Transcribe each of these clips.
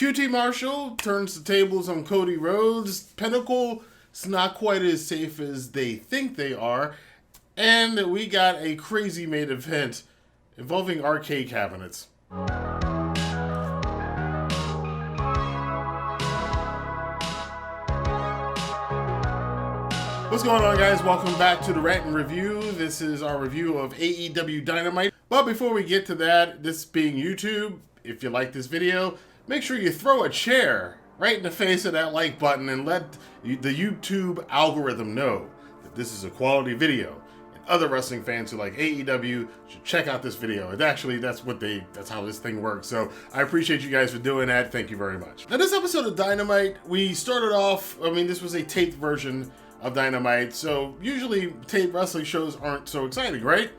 QT Marshall turns the tables on Cody Rhodes. Pinnacle is not quite as safe as they think they are. And we got a crazy main event involving arcade cabinets. What's going on, guys? Welcome back to the Rantin Review. This is our review of AEW Dynamite. But before we get to that, this being YouTube, if you like this video, make sure you throw a chair right in the face of that like button and let the YouTube algorithm know that this is a quality video. And other wrestling fans who like AEW should check out this video. And actually, that's how this thing works. So I appreciate you guys for doing that. Thank you very much. Now, this episode of Dynamite, we started off, this was a taped version of Dynamite, so usually taped wrestling shows aren't so exciting, right?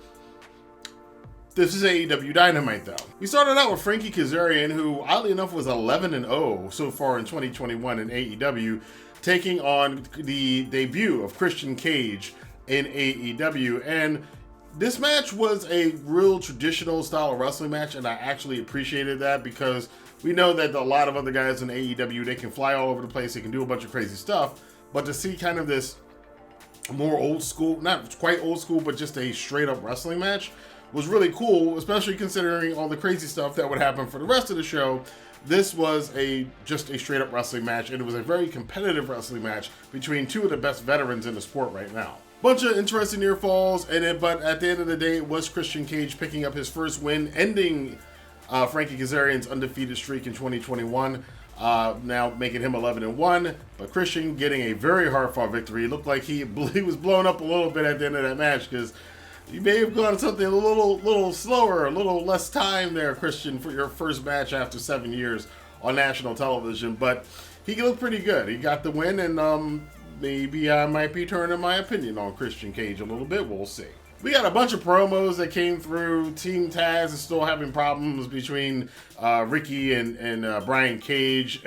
This is AEW Dynamite, though. We started out with Frankie Kazarian, who, oddly enough, was 11-0 so far in 2021 in AEW, taking on the debut of Christian Cage in AEW. And this match was a real traditional style of wrestling match, and I actually appreciated that because we know that a lot of other guys in AEW, they can fly all over the place, they can do a bunch of crazy stuff. But to see kind of this more old school, not quite old school, but just a straight up wrestling match was really cool, especially considering all the crazy stuff that would happen for the rest of the show. This was just a straight up wrestling match, and it was a very competitive wrestling match between two of the best veterans in the sport right now. Bunch of interesting near falls, but at the end of the day, it was Christian Cage picking up his first win, ending Frankie Kazarian's undefeated streak in 2021. Now making him 11-1, but Christian getting a very hard-fought victory. It looked like he was blown up a little bit at the end of that match because you may have gone something a little slower, a little less time there, Christian, for your first match after 7 years on national television. But he looked pretty good. He got the win, and maybe I might be turning my opinion on Christian Cage a little bit. We'll see. We got a bunch of promos that came through. Team Taz is still having problems between Ricky and Brian Cage.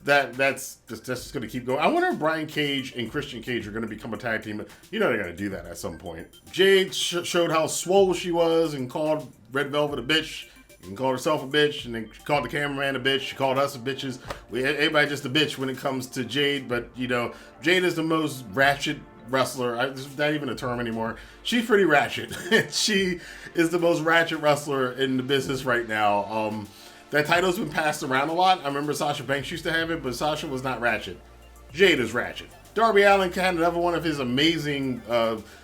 That's just going to keep going. I wonder if Brian Cage and Christian Cage are going to become a tag team. You know they're going to do that at some point. Jade showed how swole she was and called Red Velvet a bitch. You can call herself a bitch, and then she called the cameraman a bitch. She called us bitches. Everybody just a bitch when it comes to Jade, but Jade is the most ratchet wrestler. Is that even a term anymore? She's pretty ratchet. She is the most ratchet wrestler in the business right now. That title's been passed around a lot. I remember Sasha Banks used to have it, but Sasha was not ratchet. Jade is ratchet. Darby Allin had another one of his amazing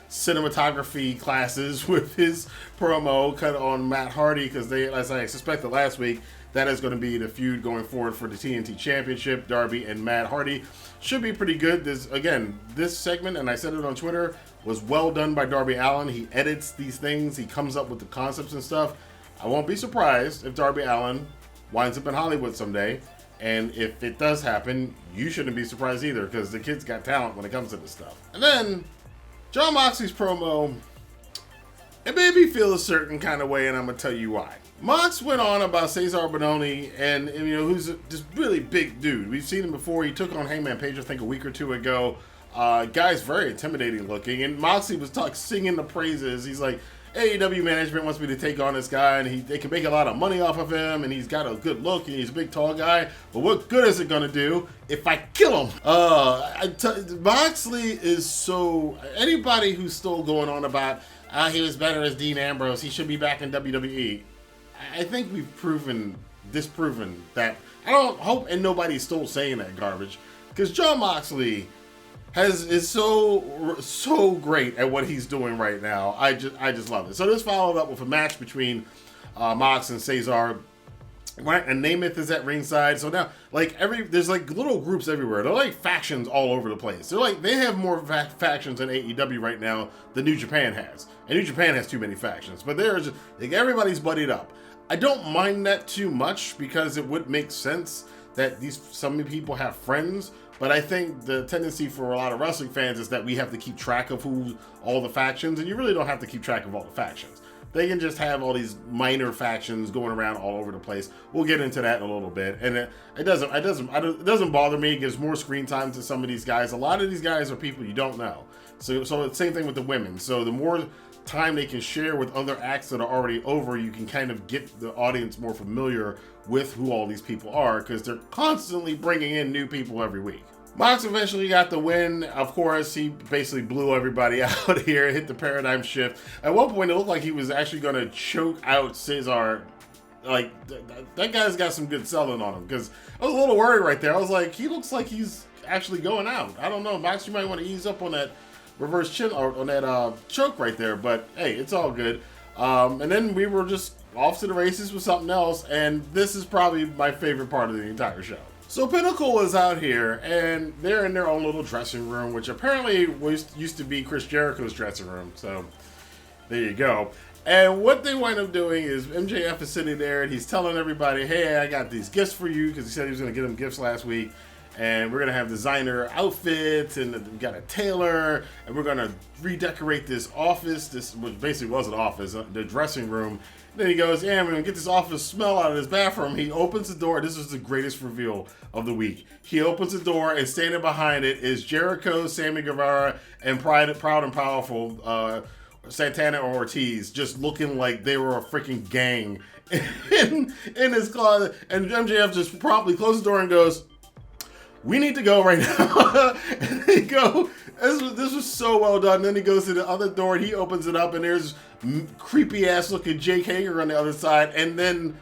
cinematography classes with his promo cut on Matt Hardy, because as I suspected last week, that is going to be the feud going forward for the TNT Championship. Darby and Matt Hardy should be pretty good. This segment, and I said it on Twitter, was well done by Darby Allin. He edits these things. He comes up with the concepts and stuff. I won't be surprised if Darby Allin winds up in Hollywood someday. And if it does happen, you shouldn't be surprised either, because the kid's got talent when it comes to this stuff. And then, Jon Moxley's promo, it made me feel a certain kind of way, and I'm going to tell you why. Mox went on about Cesar Bononi, and who's this really big dude. We've seen him before. He took on Hangman Page, I think, a week or two ago. Guy's very intimidating looking, and Moxley was singing the praises. He's like, AEW management wants me to take on this guy, and they can make a lot of money off of him, and he's got a good look, and he's a big, tall guy. But what good is it going to do if I kill him? Moxley is so... Anybody who's still going on about, he was better as Dean Ambrose, he should be back in WWE. I think we've disproven that. I don't hope and nobody's still saying that garbage, because Jon Moxley is so great at what he's doing right now. I just love it. So this followed up with a match between Mox and Cesar. Right, and Namath is at ringside. So now, there's little groups everywhere. They're like factions all over the place. They have more factions in AEW right now than New Japan has. And New Japan has too many factions. But everybody's buddied up. I don't mind that too much, because it would make sense that some people have friends. But I think the tendency for a lot of wrestling fans is that we have to keep track of all the factions, and you really don't have to keep track of all the factions. They can just have all these minor factions going around all over the place. We'll get into that in a little bit. And it doesn't bother me. It gives more screen time to some of these guys. A lot of these guys are people you don't know. So it's the same thing with the women. So the more time they can share with other acts that are already over, you can kind of get the audience more familiar with who all these people are, because they're constantly bringing in new people every week. Mox eventually got the win. Of course, he basically blew everybody out here, hit the paradigm shift. At one point, it looked like he was actually going to choke out Cesar. Like, that guy's got some good selling on him, because I was a little worried right there. I was like, he looks like he's actually going out. I don't know, Mox, you might want to ease up on that reverse chin, or on that choke right there, but hey, it's all good. And then we were just off to the races with something else, and this is probably my favorite part of the entire show. So Pinnacle is out here, and they're in their own little dressing room, which apparently used to be Chris Jericho's dressing room, so there you go. And what they wind up doing is MJF is sitting there, and he's telling everybody, hey, I got these gifts for you, because he said he was going to get them gifts last week. And we're going to have designer outfits, and we got a tailor, and we're going to redecorate this office, which basically was an office, the dressing room. And then he goes, yeah, we're going to get this office smell out of this bathroom. He opens the door. This is the greatest reveal of the week. He opens the door, and standing behind it is Jericho, Sammy Guevara, and Proud and Powerful Santana or Ortiz, just looking like they were a freaking gang in his closet. And MJF just promptly closes the door and goes, we need to go right now. And they go, this was so well done. Then he goes to the other door, and he opens it up, and there's creepy ass looking Jake Hager on the other side, and then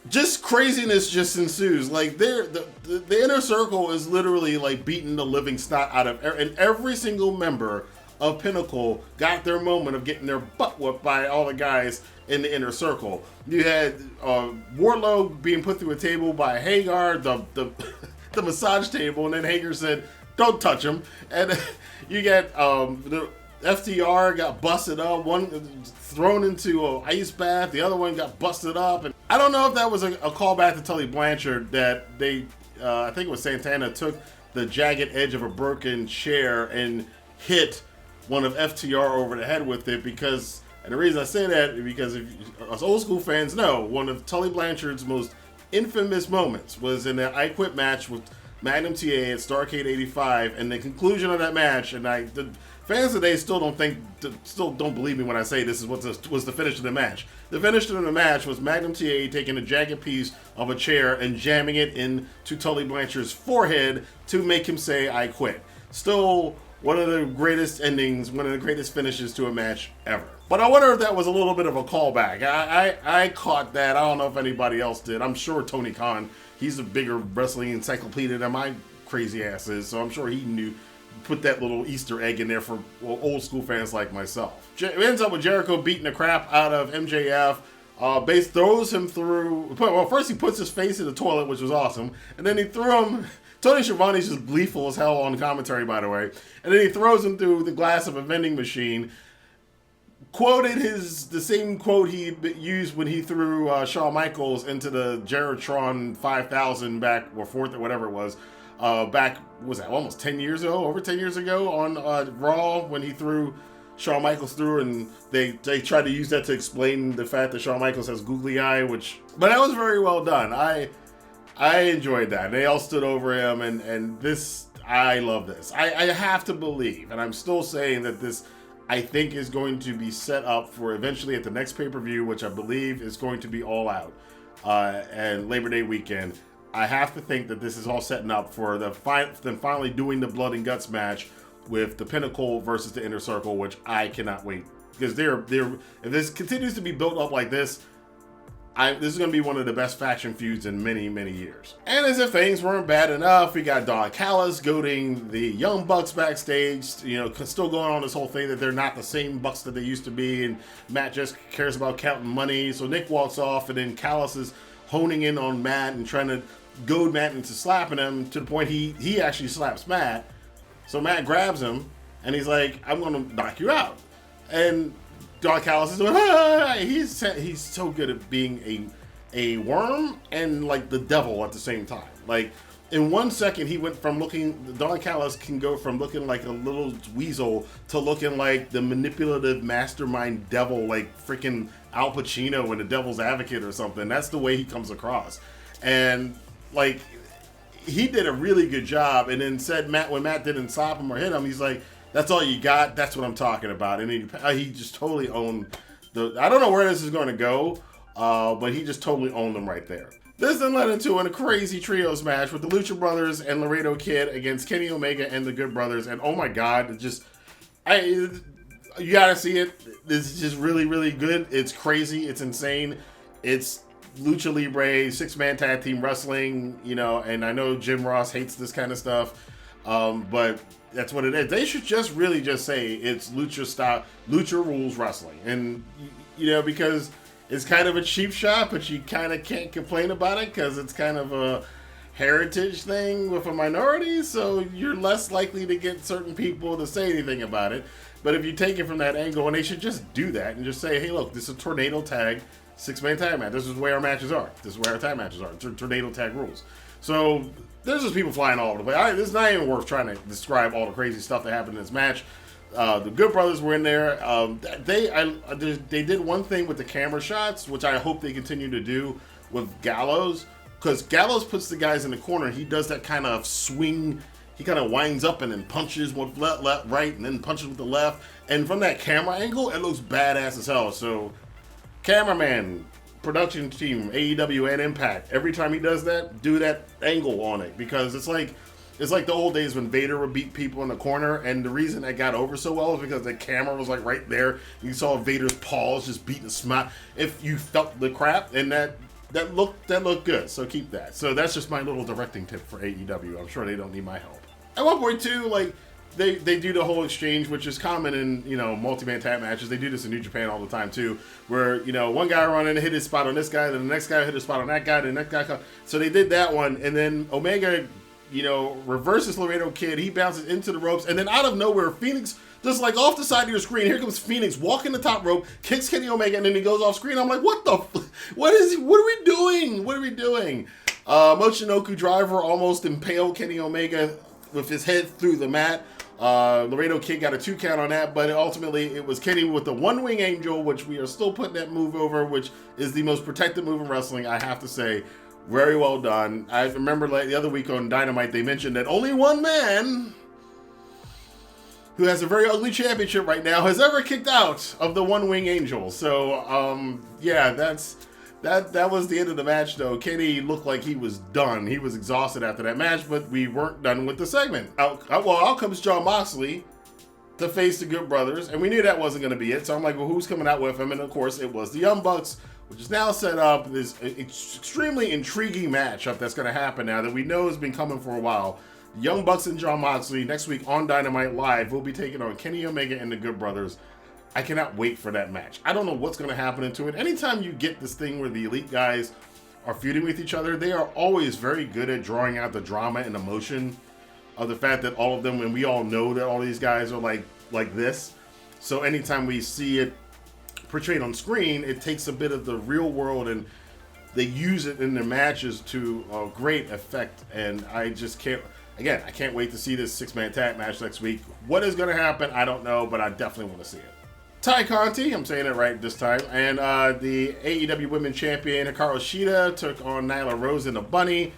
just craziness just ensues. Like, the inner circle is literally like beating the living snot out of, and every single member of Pinnacle got their moment of getting their butt whooped by all the guys in the inner circle. You had Wardlow being put through a table by Hagar, the massage table, and then Hager said, don't touch him. And you got the FTR got busted up, one thrown into an ice bath, the other one got busted up. And I don't know if that was a callback to Tully Blanchard, that they, I think it was Santana, took the jagged edge of a broken chair and hit one of FTR over the head with it, because, and the reason I say that is because if us old school fans know, one of Tully Blanchard's most infamous moments was in that I Quit match with Magnum TA at Starrcade 85, and the conclusion of that match, and the fans today still don't believe me when I say this is what was the finish of the match. The finish of the match was Magnum TA taking a jagged piece of a chair and jamming it into Tully Blanchard's forehead to make him say I quit. Still one of the greatest endings, one of the greatest finishes to a match ever. But I wonder if that was a little bit of a callback. I caught that. I don't know if anybody else did. I'm sure Tony Khan, he's a bigger wrestling encyclopedia than my crazy ass is, so I'm sure he knew, put that little Easter egg in there for old school fans like myself. It ends up with Jericho beating the crap out of MJF. Base throws him through. Well, first he puts his face in the toilet, which was awesome, and then he threw him. Tony Schiavone's just gleeful as hell on the commentary, by the way. And then he throws him through the glass of a vending machine. Quoted the same quote he used when he threw Shawn Michaels into the Geritron 5000 back, or 4th, or whatever it was. Back, was that almost 10 years ago? Over 10 years ago on Raw, when he threw Shawn Michaels through, and they tried to use that to explain the fact that Shawn Michaels has googly eye, but that was very well done. I enjoyed that. They all stood over him, and this, I love this. I have to believe, and I'm still saying that this, I think, is going to be set up for eventually at the next pay-per-view, which I believe is going to be All Out, and Labor Day weekend. I have to think that this is all setting up for them finally doing the blood and guts match with the Pinnacle versus the Inner Circle, which I cannot wait, because they're if this continues to be built up like this, this is going to be one of the best faction feuds in many, many years. And as if things weren't bad enough, we got Don Callus goading the Young Bucks backstage, still going on this whole thing that they're not the same Bucks that they used to be, and Matt just cares about counting money. So Nick walks off, and then Callus is honing in on Matt and trying to goad Matt into slapping him, to the point he actually slaps Matt. So Matt grabs him, and he's like, I'm going to knock you out. And Don Callus is like, he's so good at being a worm and like the devil at the same time. Like, in 1 second, he went from Don Callus can go from looking like a little weasel to looking like the manipulative mastermind devil, like freaking Al Pacino in The Devil's Advocate or something. That's the way he comes across. And like, he did a really good job. And then said when Matt didn't stop him or hit him, he's like, That's all you got. That's what I'm talking about. And he just totally owned I don't know where this is going to go, but he just totally owned them right there. This then led into a crazy trios match with the Lucha Brothers and Laredo Kid against Kenny Omega and the Good Brothers. And oh my God, you gotta see it. This is just really, really good. It's crazy. It's insane. It's Lucha Libre, 6-man tag team wrestling, and I know Jim Ross hates this kind of stuff, but that's what it is. They should just really just say it's Lucha style, Lucha rules wrestling. And, because it's kind of a cheap shot, but you kind of can't complain about it because it's kind of a heritage thing with a minority, so you're less likely to get certain people to say anything about it. But if you take it from that angle, and they should just do that and just say, hey, look, this is a tornado tag, 6-man tag match. This is where our matches are. This is where our tag matches are. Tornado tag rules. So there's just people flying all over the place. This is not even worth trying to describe all the crazy stuff that happened in this match. The Good Brothers were in there. They did one thing with the camera shots, which I hope they continue to do with Gallows, because Gallows puts the guys in the corner. And he does that kind of swing. He kind of winds up and then punches with left, right, and then punches with the left. And from that camera angle, it looks badass as hell. So, cameraman, production team, AEW and Impact, every time he does that, do that angle on it, because it's like the old days when Vader would beat people in the corner, and the reason that got over so well is because the camera was like right there. You saw Vader's paws just beating the smut. If you felt the crap, and that looked good, so keep that. So that's just my little directing tip for AEW. I'm sure they don't need my help. At one point too, like they do the whole exchange, which is common in multi-man tag matches. They do this in New Japan all the time too, where one guy run in and hit his spot on this guy, then the next guy hit his spot on that guy, then the next guy. So they did that one, and then Omega, reverses Laredo Kid. He bounces into the ropes, and then out of nowhere, Phoenix, just like off the side of your screen, here comes Phoenix walking the top rope, kicks Kenny Omega, and then he goes off screen. I'm like, what are we doing? Mochinoku Driver almost impaled Kenny Omega with his head through the mat. Laredo Kid got a 2 count on that, but ultimately it was Kenny with the one-wing angel, which we are still putting that move over, which is the most protected move in wrestling, I have to say. Very well done. I remember the other week on Dynamite, they mentioned that only one man who has a very ugly championship right now has ever kicked out of the one-wing angel. So, that was the end of the match, though. Kenny looked like he was done. He was exhausted after that match, but we weren't done with the segment. Out comes Jon Moxley to face the Good Brothers, and we knew that wasn't going to be it. So I'm like, well, who's coming out with him? And of course, it was the Young Bucks, which is now set up. This extremely intriguing matchup that's going to happen now that we know has been coming for a while. The Young Bucks and Jon Moxley next week on Dynamite Live will be taking on Kenny Omega and the Good Brothers. I cannot wait for that match. I don't know what's going to happen into it. Anytime you get this thing where the elite guys are feuding with each other, they are always very good at drawing out the drama and emotion of the fact that all of them, and we all know that all these guys are like this. So anytime we see it portrayed on screen, it takes a bit of the real world and they use it in their matches to great effect. And I just can't wait to see this 6-man tag match next week. What is going to happen, I don't know, but I definitely want to see it. Ty Conti, I'm saying it right this time, and the AEW Women's Champion Hikaru Shida took on Nyla Rose and the Bunny.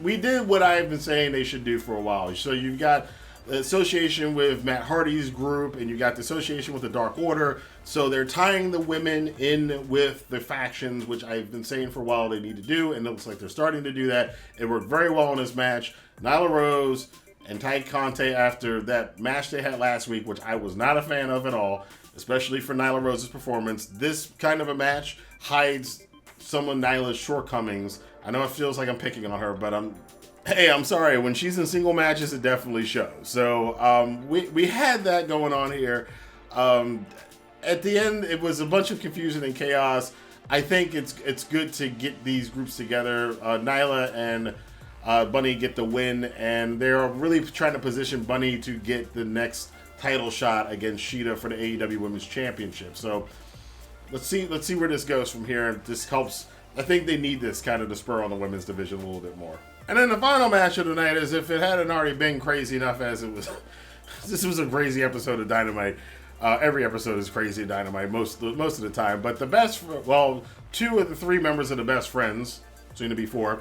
We did what I've been saying they should do for a while. So you've got the association with Matt Hardy's group, and you got the association with the Dark Order. So they're tying the women in with the factions, which I've been saying for a while they need to do, and it looks like they're starting to do that. It worked very well in this match. Nyla Rose and Ty Conti, after that match they had last week, which I was not a fan of at all, especially for Nyla Rose's performance, this kind of a match hides some of Nyla's shortcomings. I know it feels like I'm picking on her, but I'm sorry. When she's in single matches, it definitely shows. So we had that going on here. At the end, it was a bunch of confusion and chaos. I think it's good to get these groups together. Nyla and Bunny get the win, and they're really trying to position Bunny to get the next title shot against Shida for the AEW Women's Championship. So let's see where this goes from here. This helps. I think they need this kind of to spur on the women's division a little bit more. And then the final match of the night, is if it hadn't already been crazy enough as it was, this was a crazy episode of Dynamite. Every episode is crazy Dynamite most of the time. But two of the three members of the Best Friends, soon to be 4,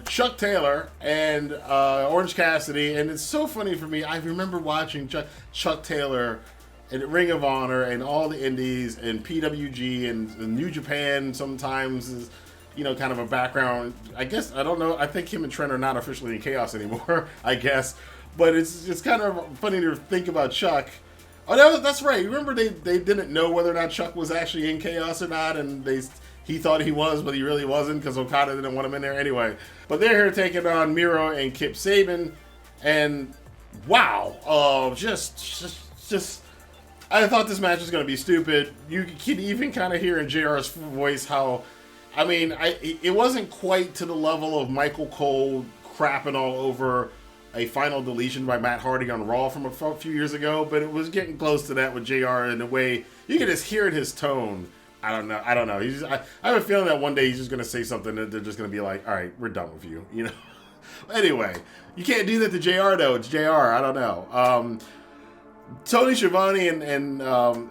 Chuck Taylor and Orange Cassidy. And it's so funny for me. I remember watching Chuck Taylor in Ring of Honor and all the indies and PWG and New Japan sometimes is, you know, kind of a background. I guess, I don't know. I think him and Trent are not officially in Chaos anymore, I guess. But it's kind of funny to think about Chuck. Oh, that's right. Remember they didn't know whether or not Chuck was actually in Chaos or not, and he thought he was, but he really wasn't because Okada didn't want him in there anyway. But they're here taking on Miro and Kip Sabian, and wow, just I thought this match was going to be stupid. You can even kind of hear in JR's voice how, I mean, it wasn't quite to the level of Michael Cole crapping all over a final deletion by Matt Hardy on Raw from a few years ago, but it was getting close to that with JR in a way. You can just hear in his tone. I don't know. I have a feeling that one day he's just going to say something that they're just going to be like, all right, we're done with you, you know? Anyway, you can't do that to JR, though. It's JR. I don't know. Tony Schiavone and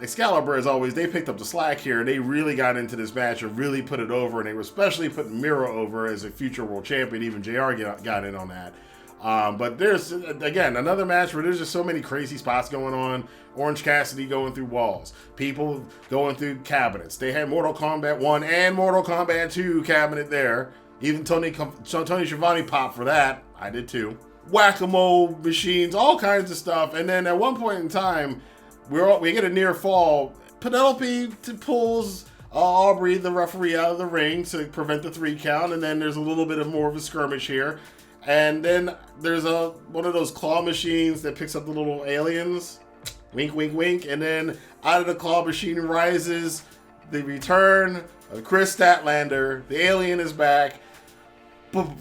Excalibur, as always, they picked up the slack here. They really got into this match and really put it over, and they were especially putting Miro over as a future world champion. Even JR got in on that. But there's, again, another match where there's just so many crazy spots going on. Orange Cassidy going through walls. People going through cabinets. They had Mortal Kombat 1 and Mortal Kombat 2 cabinet there. Even Tony Schiavone popped for that. I did too. Whack-a-mole machines, all kinds of stuff. And then at one point in time, we get a near fall. Penelope pulls Aubrey, the referee, out of the ring to prevent the 3 count. And then there's a little bit of more of a skirmish here. And then there's one of those claw machines that picks up the little aliens. Wink, wink, wink. And then out of the claw machine rises the return of Kris Statlander. The alien is back.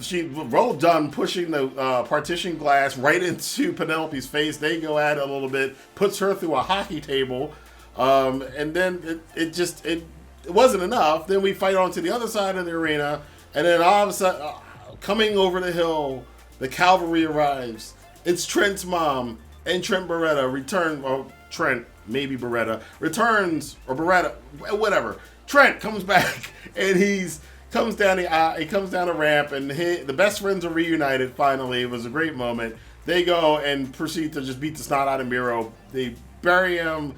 She well done pushing the partition glass right into Penelope's face. They go at it a little bit, puts her through a hockey table. And then it wasn't enough. Then we fight on to the other side of the arena. And then all of a sudden, coming over the hill, the cavalry arrives. It's Trent's mom and Trent Beretta return. Well, Trent, maybe Beretta, returns, or Beretta, whatever. Trent comes back and he comes down the ramp, and the best friends are reunited finally. It was a great moment. They go and proceed to just beat the snot out of Miro. They bury him,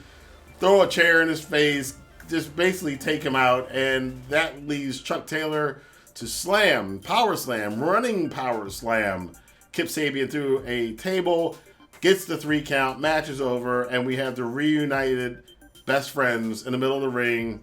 throw a chair in his face, just basically take him out, and that leaves Chuck Taylor to power slam, running power slam Kip Sabian through a table, gets the 3 count, match is over, and we have the reunited best friends in the middle of the ring.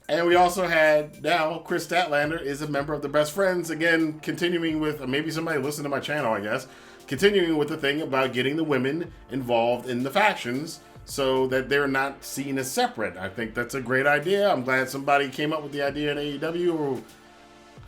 And we also had, now, Kris Statlander is a member of the Best Friends, again, continuing with, maybe somebody listened to my channel, I guess, continuing with the thing about getting the women involved in the factions so that they're not seen as separate. I think that's a great idea. I'm glad somebody came up with the idea in AEW.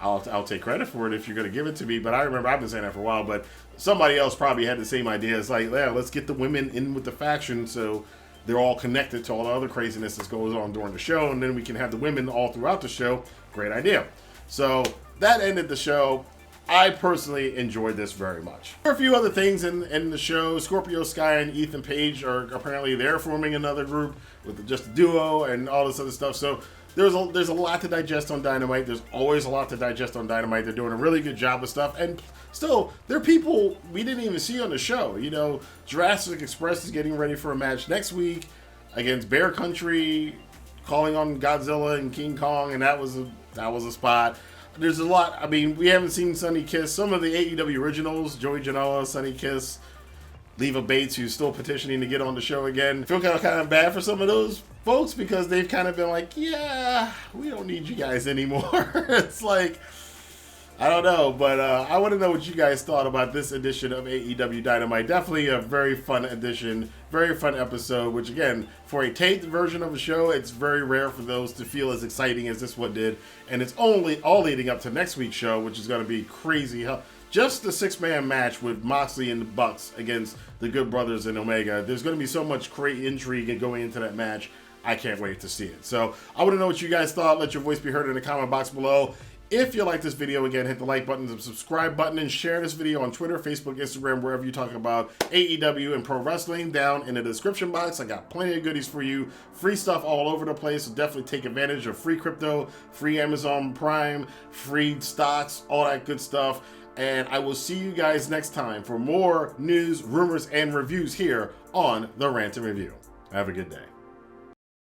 I'll take credit for it if you're going to give it to me, but I remember, I've been saying that for a while, but somebody else probably had the same idea. It's like, yeah, let's get the women in with the faction so they're all connected to all the other craziness that goes on during the show, and then we can have the women all throughout the show. Great idea. So that ended the show. I personally enjoyed this very much. There are a few other things in the show. Scorpio Sky and Ethan Page are apparently they're forming another group with just a duo and all this other stuff. So there's a lot to digest on Dynamite. There's always a lot to digest on Dynamite. They're doing a really good job of stuff. And still, there are people we didn't even see on the show. You know, Jurassic Express is getting ready for a match next week against Bear Country, calling on Godzilla and King Kong, and that was a spot. There's a lot. I mean, we haven't seen Sonny Kiss. Some of the AEW originals, Joey Janela, Sonny Kiss, Leva Bates, who's still petitioning to get on the show again. I feel kind of bad for some of those folks because they've kind of been like, yeah, we don't need you guys anymore. It's like, I don't know, but I want to know what you guys thought about this edition of AEW Dynamite. Definitely a very fun edition, very fun episode, which again, for a taped version of the show, it's very rare for those to feel as exciting as this one did. And it's only all leading up to next week's show, which is going to be crazy. Just the 6-man match with Moxley and the Bucks against the Good Brothers and Omega. There's going to be so much great intrigue going into that match. I can't wait to see it. So I want to know what you guys thought. Let your voice be heard in the comment box below. If you like this video, again, hit the like button, the subscribe button, and share this video on Twitter, Facebook, Instagram, wherever you talk about AEW and pro wrestling. Down in the description box, I got plenty of goodies for you. Free stuff all over the place, so definitely take advantage of free crypto, free Amazon Prime, free stocks, all that good stuff. And I will see you guys next time for more news, rumors, and reviews here on the Rantin Review. Have a good day.